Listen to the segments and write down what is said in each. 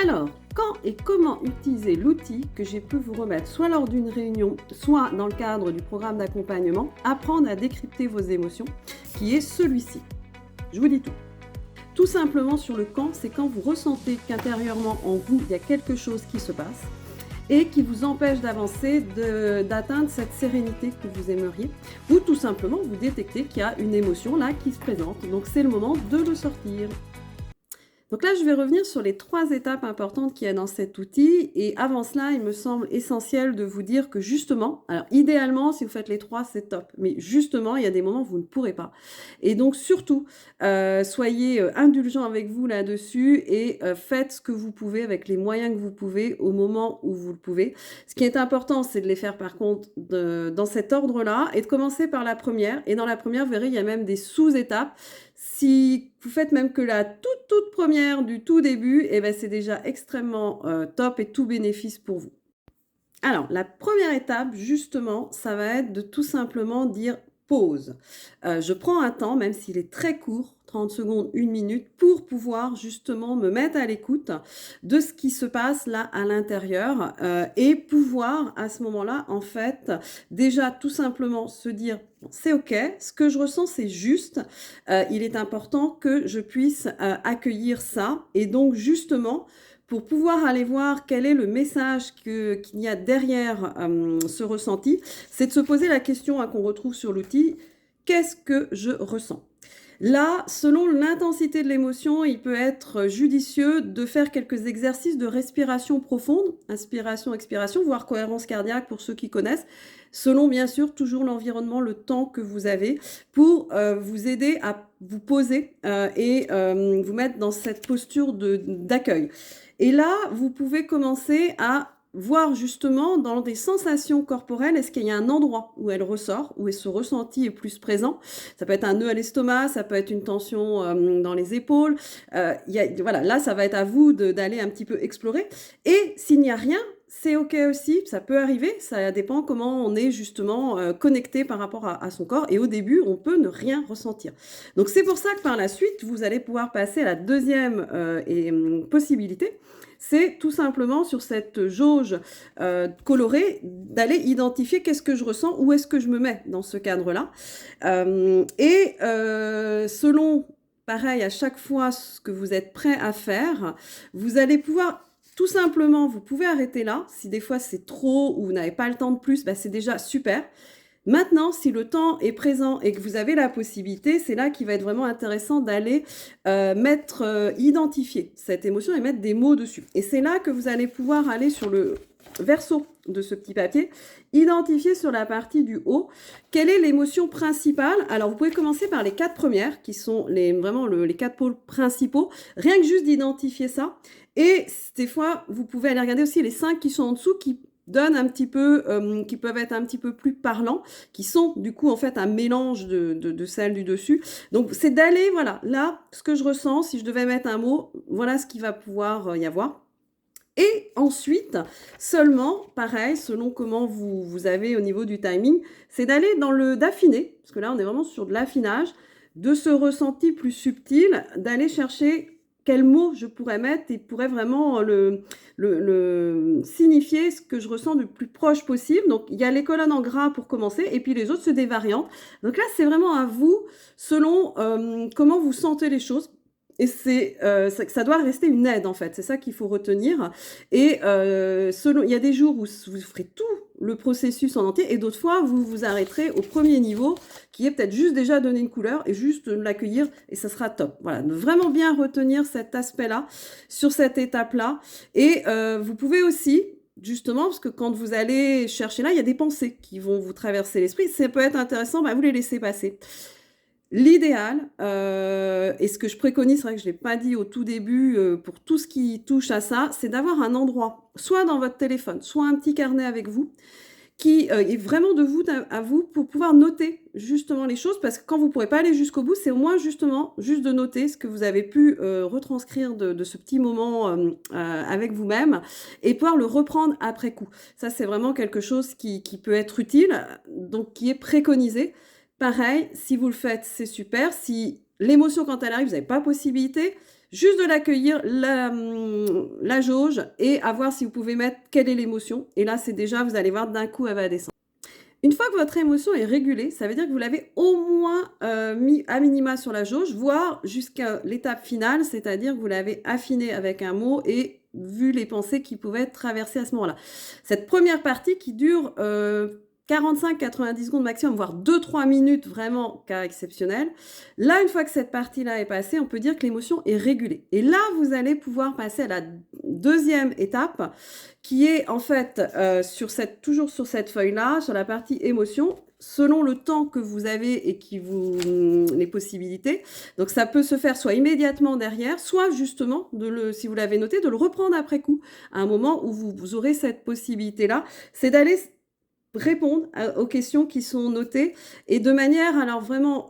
Alors, quand et comment utiliser l'outil que j'ai pu vous remettre soit lors d'une réunion, soit dans le cadre du programme d'accompagnement, apprendre à décrypter vos émotions, qui est celui-ci. Je vous dis tout. Tout simplement sur le quand, c'est quand vous ressentez qu'intérieurement en vous, il y a quelque chose qui se passe et qui vous empêche d'avancer, d'atteindre cette sérénité que vous aimeriez, ou tout simplement vous détectez qu'il y a une émotion là qui se présente. Donc c'est le moment de le sortir. Donc là, je vais revenir sur les 3 étapes importantes qu'il y a dans cet outil et avant cela, il me semble essentiel de vous dire que justement, alors idéalement, si vous faites les 3, c'est top, mais justement, il y a des moments où vous ne pourrez pas et donc surtout, soyez, indulgents avec vous là-dessus et faites ce que vous pouvez avec les moyens que vous pouvez, au moment où vous le pouvez. Ce qui est important, c'est de les faire par contre dans cet ordre-là et de commencer par la première et dans la première, vous verrez, il y a même des sous-étapes. Si vous faites même que la toute première du tout début, eh ben, c'est déjà extrêmement top et tout bénéfice pour vous. Alors, la première étape, justement, ça va être de tout simplement dire pause. Je prends un temps, même s'il est très court, 30 secondes, 1 minute, pour pouvoir justement me mettre à l'écoute de ce qui se passe là à l'intérieur et pouvoir à ce moment-là, en fait, déjà tout simplement se dire c'est ok, ce que je ressens c'est juste, il est important que je puisse accueillir ça et donc justement pour pouvoir aller voir quel est le message qu'il y a derrière ce ressenti, c'est de se poser la question qu'on retrouve sur l'outil, qu'est-ce que je ressens ? Là, selon l'intensité de l'émotion, il peut être judicieux de faire quelques exercices de respiration profonde, inspiration, expiration, voire cohérence cardiaque pour ceux qui connaissent, selon bien sûr toujours l'environnement, le temps que vous avez, pour vous aider à vous poser et vous mettre dans cette posture d'accueil. Et là, vous pouvez commencer à voir justement dans des sensations corporelles, est-ce qu'il y a un endroit où elle ressort, où ce ressenti est plus présent. Ça peut être un nœud à l'estomac, ça peut être une tension dans les épaules. Voilà, là, ça va être à vous d'aller un petit peu explorer. Et s'il n'y a rien, c'est ok aussi, ça peut arriver, ça dépend comment on est justement connecté par rapport à son corps. Et au début, on peut ne rien ressentir. Donc c'est pour ça que par la suite, vous allez pouvoir passer à la deuxième possibilité. C'est tout simplement sur cette jauge colorée d'aller identifier qu'est-ce que je ressens, où est-ce que je me mets dans ce cadre-là. Selon, pareil, à chaque fois ce que vous êtes prêt à faire, vous allez pouvoir tout simplement, vous pouvez arrêter là. Si des fois c'est trop ou vous n'avez pas le temps de plus, c'est déjà super. Maintenant, si le temps est présent et que vous avez la possibilité, c'est là qu'il va être vraiment intéressant d'aller identifier cette émotion et mettre des mots dessus. Et c'est là que vous allez pouvoir aller sur le verso de ce petit papier, identifier sur la partie du haut quelle est l'émotion principale. Alors, vous pouvez commencer par les 4 premières, qui sont vraiment les 4 pôles principaux. Rien que juste d'identifier ça. Et des fois, vous pouvez aller regarder aussi les 5 qui sont en dessous, qui donnent un petit peu, qui peuvent être un petit peu plus parlants, qui sont du coup en fait un mélange de celles du dessus. Donc c'est d'aller, voilà, là, ce que je ressens, si je devais mettre un mot, voilà ce qu'il va pouvoir y avoir. Et ensuite, seulement, pareil, selon comment vous avez au niveau du timing, c'est d'aller d'affiner, parce que là on est vraiment sur de l'affinage, de ce ressenti plus subtil, d'aller chercher quel mot je pourrais mettre et pourrait vraiment signifier ce que je ressens du plus proche possible. Donc, il y a les colonnes en gras pour commencer et puis les autres, c'est des variantes. Donc là, c'est vraiment à vous, selon comment vous sentez les choses. Et ça doit rester une aide, en fait. C'est ça qu'il faut retenir. Et il y a des jours où vous ferez tout le processus en entier et d'autres fois, vous vous arrêterez au premier niveau qui est peut-être juste déjà donner une couleur et juste l'accueillir et ça sera top. Voilà, de vraiment bien retenir cet aspect-là sur cette étape-là. Et vous pouvez aussi, justement, parce que quand vous allez chercher là, il y a des pensées qui vont vous traverser l'esprit. Ça peut être intéressant, vous les laissez passer. L'idéal, et ce que je préconise, c'est vrai que je ne l'ai pas dit au tout début, pour tout ce qui touche à ça, c'est d'avoir un endroit, soit dans votre téléphone, soit un petit carnet avec vous, qui est vraiment de vous à vous pour pouvoir noter justement les choses, parce que quand vous ne pourrez pas aller jusqu'au bout, c'est au moins justement juste de noter ce que vous avez pu retranscrire de ce petit moment avec vous-même et pouvoir le reprendre après coup. Ça, c'est vraiment quelque chose qui peut être utile, donc qui est préconisé. Pareil, si vous le faites, c'est super. Si l'émotion, quand elle arrive, vous n'avez pas possibilité, juste de l'accueillir, la jauge, et à voir si vous pouvez mettre quelle est l'émotion. Et là, c'est déjà, vous allez voir, d'un coup, elle va descendre. Une fois que votre émotion est régulée, ça veut dire que vous l'avez au moins mis à minima sur la jauge, voire jusqu'à l'étape finale, c'est-à-dire que vous l'avez affiné avec un mot et vu les pensées qui pouvaient être traversées à ce moment-là. Cette première partie qui dure 45-90 secondes maximum, voire 2-3 minutes, vraiment cas exceptionnel. Là, une fois que cette partie-là est passée, on peut dire que l'émotion est régulée. Et là, vous allez pouvoir passer à la deuxième étape, qui est en fait toujours sur cette feuille-là, sur la partie émotion, selon le temps que vous avez et les possibilités. Donc ça peut se faire soit immédiatement derrière, soit justement, si vous l'avez noté, de le reprendre après coup, à un moment où vous aurez cette possibilité-là. C'est d'aller répondre aux questions qui sont notées et de manière alors vraiment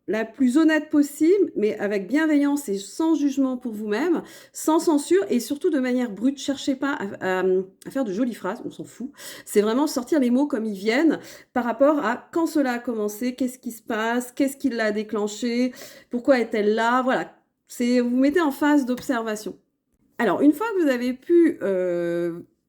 la plus honnête possible, mais avec bienveillance et sans jugement pour vous-même, sans censure et surtout de manière brute. Cherchez pas à faire de jolies phrases, on s'en fout. C'est vraiment sortir les mots comme ils viennent par rapport à quand cela a commencé, qu'est-ce qui se passe, qu'est-ce qui l'a déclenché, pourquoi est-elle là, voilà. Vous mettez en phase d'observation. Alors, une fois que vous avez pu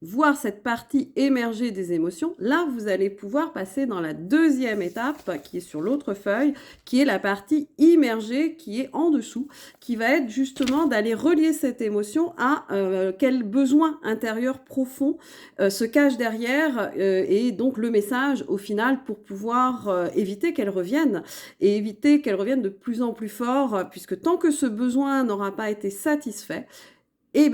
voir cette partie émerger des émotions, là, vous allez pouvoir passer dans la deuxième étape, qui est sur l'autre feuille, qui est la partie immergée, qui est en dessous, qui va être justement d'aller relier cette émotion à quel besoin intérieur profond se cache derrière, et donc le message, au final, pour pouvoir éviter qu'elle revienne, et éviter qu'elle revienne de plus en plus fort, puisque tant que ce besoin n'aura pas été satisfait, et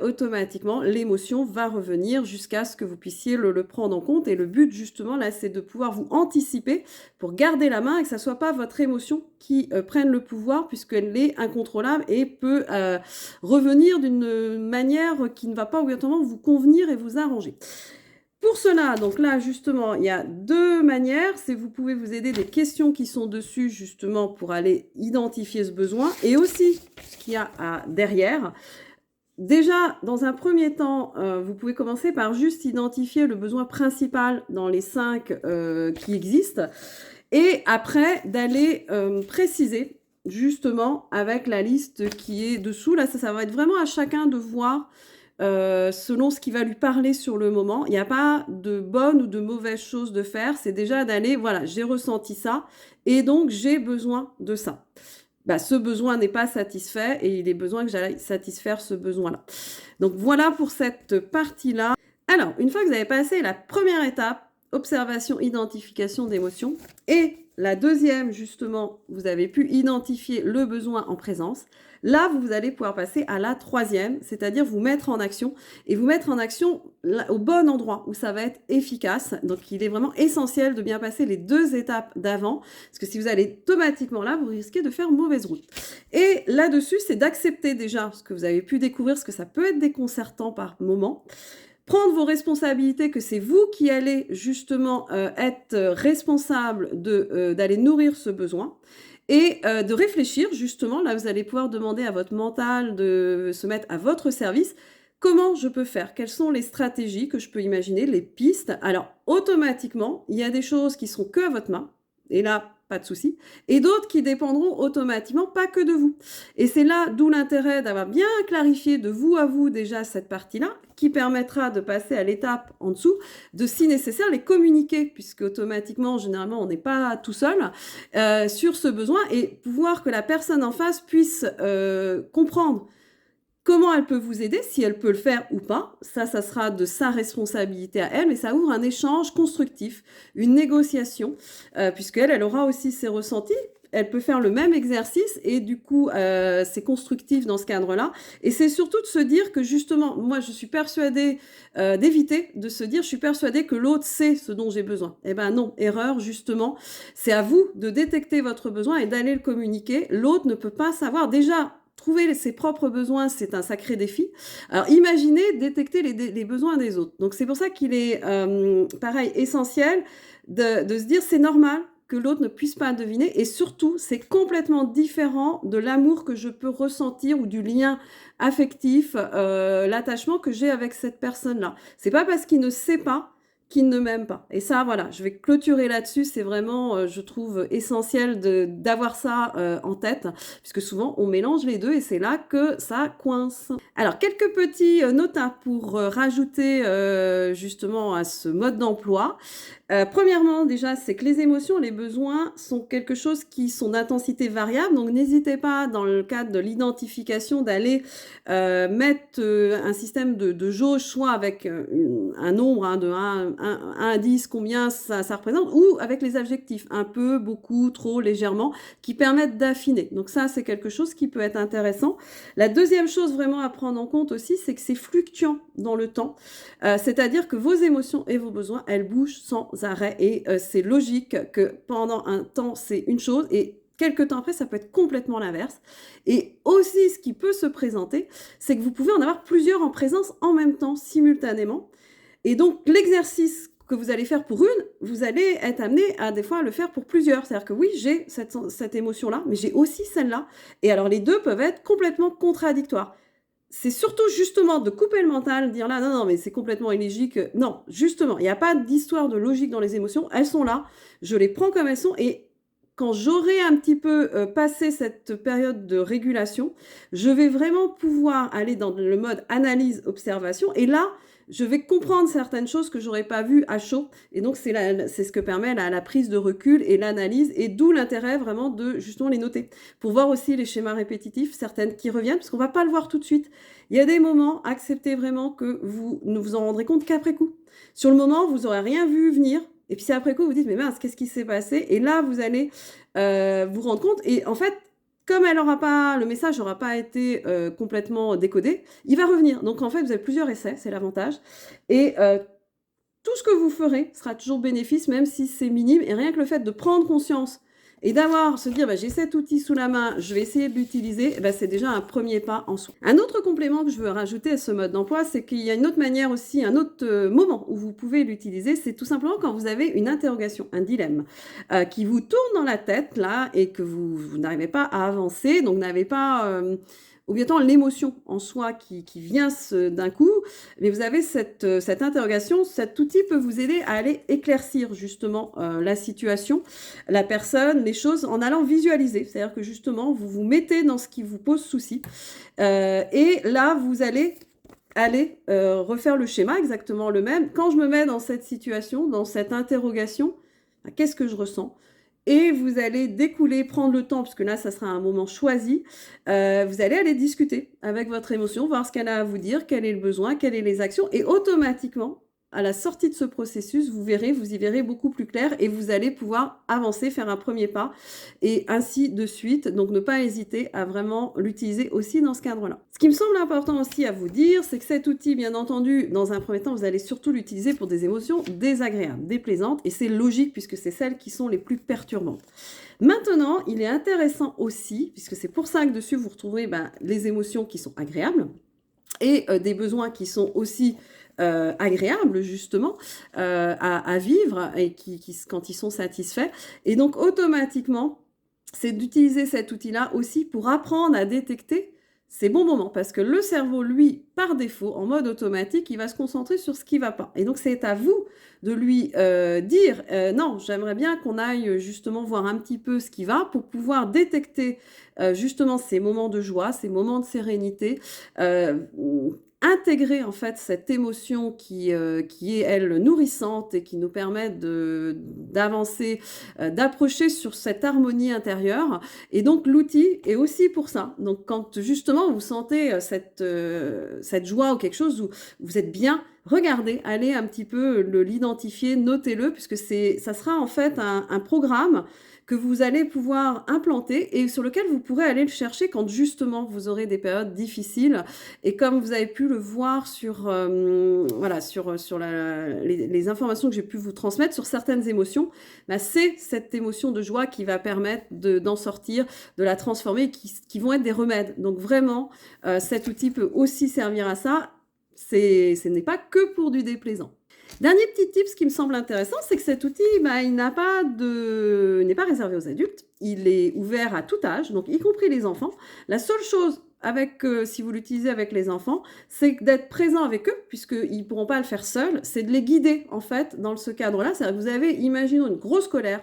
automatiquement, l'émotion va revenir jusqu'à ce que vous puissiez le prendre en compte. Et le but, justement, là, c'est de pouvoir vous anticiper pour garder la main et que ça ne soit pas votre émotion qui prenne le pouvoir, puisqu'elle est incontrôlable et peut revenir d'une manière qui ne va pas obligatoirement vous convenir et vous arranger. Pour cela, donc là, justement, il y a deux manières. C'est vous pouvez vous aider des questions qui sont dessus, justement, pour aller identifier ce besoin et aussi ce qu'il y a derrière. Déjà, dans un premier temps, vous pouvez commencer par juste identifier le besoin principal dans les 5 qui existent et après d'aller préciser justement avec la liste qui est dessous. Là, ça va être vraiment à chacun de voir selon ce qui va lui parler sur le moment. Il n'y a pas de bonne ou de mauvaise chose de faire. C'est déjà d'aller, voilà, j'ai ressenti ça et donc j'ai besoin de ça. Ce besoin n'est pas satisfait et il est besoin que j'aille satisfaire ce besoin-là. Donc voilà pour cette partie-là. Alors, une fois que vous avez passé la première étape, observation, identification d'émotions, et la deuxième, justement, vous avez pu identifier le besoin en présence, là, vous allez pouvoir passer à la troisième, c'est-à-dire vous mettre en action, et vous mettre en action au bon endroit où ça va être efficace. Donc, il est vraiment essentiel de bien passer les 2 étapes d'avant, parce que si vous allez automatiquement là, vous risquez de faire mauvaise route. Et là-dessus, c'est d'accepter déjà ce que vous avez pu découvrir, parce que ça peut être déconcertant par moment. Prendre vos responsabilités, que c'est vous qui allez justement être responsable d'aller nourrir ce besoin et de réfléchir justement. Là, vous allez pouvoir demander à votre mental de se mettre à votre service. Comment je peux faire? Quelles sont les stratégies que je peux imaginer, les pistes? Alors, automatiquement, il y a des choses qui seront que à votre main. Et là, pas de souci. Et d'autres qui dépendront automatiquement pas que de vous. Et c'est là d'où l'intérêt d'avoir bien clarifié de vous à vous déjà cette partie-là, qui permettra de passer à l'étape en dessous, de si nécessaire les communiquer, puisque automatiquement, généralement, on n'est pas tout seul sur ce besoin, et pouvoir que la personne en face puisse comprendre comment elle peut vous aider, si elle peut le faire ou pas. Ça sera de sa responsabilité à elle, mais ça ouvre un échange constructif, une négociation, puisqu'elle, elle aura aussi ses ressentis. Elle peut faire le même exercice et du coup, c'est constructif dans ce cadre-là. Et c'est surtout de se dire que justement, moi, je suis persuadée d'éviter de se dire, je suis persuadée que l'autre sait ce dont j'ai besoin. Eh ben non, erreur, justement. C'est à vous de détecter votre besoin et d'aller le communiquer. L'autre ne peut pas savoir. Déjà, trouver ses propres besoins, c'est un sacré défi. Alors, imaginez détecter les besoins des autres. Donc, c'est pour ça qu'il est, pareil, essentiel de se dire, c'est normal que l'autre ne puisse pas deviner. Et surtout, c'est complètement différent de l'amour que je peux ressentir ou du lien affectif, l'attachement que j'ai avec cette personne-là. C'est pas parce qu'il ne sait pas qu'ils ne m'aiment pas. Et ça, voilà, je vais clôturer là-dessus. C'est vraiment, je trouve essentiel d'avoir ça en tête, puisque souvent on mélange les deux et c'est là que ça coince. Alors, quelques petits notas pour rajouter justement à ce mode d'emploi. Premièrement, déjà, c'est que les émotions, les besoins sont quelque chose qui sont d'intensité variable. Donc, n'hésitez pas, dans le cadre de l'identification, d'aller mettre un système de jauge, soit avec un nombre hein, de 1 à 10, combien ça représente, ou avec les adjectifs, un peu, beaucoup, trop, légèrement, qui permettent d'affiner. Donc ça, c'est quelque chose qui peut être intéressant. La deuxième chose vraiment à prendre en compte aussi, c'est que c'est fluctuant dans le temps. C'est-à-dire que vos émotions et vos besoins, elles bougent sans arrêt. Et c'est logique que pendant un temps, c'est une chose et quelques temps après, ça peut être complètement l'inverse. Et aussi, ce qui peut se présenter, c'est que vous pouvez en avoir plusieurs en présence en même temps, simultanément. Et donc, l'exercice que vous allez faire pour une, vous allez être amené à des fois à le faire pour plusieurs. C'est-à-dire que oui, j'ai cette émotion-là, mais j'ai aussi celle-là. Et alors, les deux peuvent être complètement contradictoires. C'est surtout justement de couper le mental, dire là, non, non, mais c'est complètement illogique. Non, justement, il n'y a pas d'histoire de logique dans les émotions. Elles sont là, je les prends comme elles sont et quand j'aurai un petit peu passé cette période de régulation, je vais vraiment pouvoir aller dans le mode analyse-observation. Et là, je vais comprendre certaines choses que j'aurais pas vues à chaud. Et donc, c'est ce que permet la prise de recul et l'analyse. Et d'où l'intérêt vraiment de justement les noter. Pour voir aussi les schémas répétitifs, certaines qui reviennent, parce qu'on va pas le voir tout de suite. Il y a des moments, acceptez vraiment que vous ne vous en rendrez compte qu'après coup. Sur le moment, vous n'aurez rien vu venir. Et puis c'est après coup, vous dites, mais mince, qu'est-ce qui s'est passé? Et là, vous allez vous rendre compte. Et en fait, comme le message n'aura pas été complètement décodé, il va revenir. Donc en fait, vous avez plusieurs essais, c'est l'avantage. Et tout ce que vous ferez sera toujours bénéfice, même si c'est minime. Et rien que le fait de prendre conscience et se dire, bah, j'ai cet outil sous la main, je vais essayer de l'utiliser, bah, c'est déjà un premier pas en soi. Un autre complément que je veux rajouter à ce mode d'emploi, c'est qu'il y a une autre manière aussi, un autre moment où vous pouvez l'utiliser, c'est tout simplement quand vous avez une interrogation, un dilemme, qui vous tourne dans la tête, là, et que vous n'arrivez pas à avancer, donc n'avez pas... ou bien tant l'émotion en soi qui vient d'un coup, mais vous avez cette interrogation, cet outil peut vous aider à aller éclaircir justement la situation, la personne, les choses, en allant visualiser. C'est-à-dire que justement, vous vous mettez dans ce qui vous pose souci, et là, vous allez refaire le schéma exactement le même. Quand je me mets dans cette situation, dans cette interrogation, qu'est-ce que je ressens ? Et vous allez prendre le temps, parce que là, ça sera un moment choisi, vous allez aller discuter avec votre émotion, voir ce qu'elle a à vous dire, quel est le besoin, quelles sont les actions, et automatiquement, à la sortie de ce processus, vous y verrez beaucoup plus clair et vous allez pouvoir avancer, faire un premier pas et ainsi de suite. Donc, ne pas hésiter à vraiment l'utiliser aussi dans ce cadre-là. Ce qui me semble important aussi à vous dire, c'est que cet outil, bien entendu, dans un premier temps, vous allez surtout l'utiliser pour des émotions désagréables, déplaisantes, et c'est logique puisque c'est celles qui sont les plus perturbantes. Maintenant, il est intéressant aussi, puisque c'est pour ça que dessus, vous retrouvez les émotions qui sont agréables et des besoins qui sont aussi agréables justement à vivre et quand ils sont satisfaits. Et donc automatiquement, c'est d'utiliser cet outil-là aussi pour apprendre à détecter ces bons moments, parce que le cerveau, lui, par défaut, en mode automatique, il va se concentrer sur ce qui ne va pas. Et donc, c'est à vous de lui dire non, j'aimerais bien qu'on aille justement voir un petit peu ce qui va pour pouvoir détecter justement ces moments de joie, ces moments de sérénité, intégrer en fait cette émotion qui est, elle, nourrissante et qui nous permet d'avancer, d'approcher sur cette harmonie intérieure. Et donc, l'outil est aussi pour ça. Donc, quand justement vous sentez cette joie ou quelque chose où vous êtes bien, regardez, allez un petit peu l'identifier, notez-le, puisque ça sera en fait un programme que vous allez pouvoir implanter et sur lequel vous pourrez aller le chercher quand justement vous aurez des périodes difficiles. Et comme vous avez pu le voir sur les informations que j'ai pu vous transmettre sur certaines émotions, c'est cette émotion de joie qui va permettre d'en sortir, de la transformer, qui vont être des remèdes. Donc vraiment, cet outil peut aussi servir à ça. Ce n'est pas que pour du déplaisant. Dernier petit tip, ce qui me semble intéressant, c'est que cet outil, il n'est pas réservé aux adultes. Il est ouvert à tout âge, donc y compris les enfants. La seule chose avec, si vous l'utilisez avec les enfants, c'est d'être présent avec eux, puisqu'ils ne pourront pas le faire seuls, c'est de les guider, en fait, dans ce cadre-là. C'est-à-dire que vous avez, imaginons une grosse colère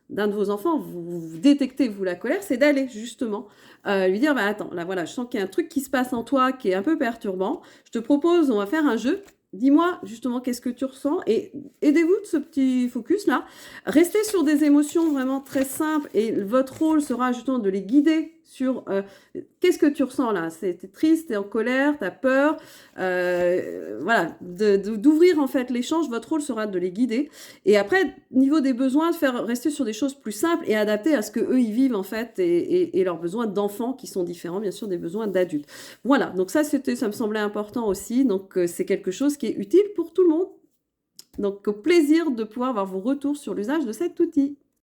d'un de vos enfants, vous détectez, vous, la colère, c'est d'aller justement lui dire, bah attends, là voilà, je sens qu'il y a un truc qui se passe en toi qui est un peu perturbant, je te propose, on va faire un jeu, dis-moi justement qu'est-ce que tu ressens et aidez-vous de ce petit focus-là. Restez sur des émotions vraiment très simples et votre rôle sera justement de les guider sur qu'est-ce que tu ressens là. T'es triste, t'es en colère, t'as peur. Voilà, d'ouvrir en fait l'échange. Votre rôle sera de les guider. Et après, niveau des besoins, de faire rester sur des choses plus simples et adaptées à ce que eux ils vivent en fait et leurs besoins d'enfants qui sont différents bien sûr des besoins d'adultes. Voilà, donc ça me semblait important aussi. Donc c'est quelque chose qui est utile pour tout le monde. Donc au plaisir de pouvoir avoir vos retours sur l'usage de cet outil.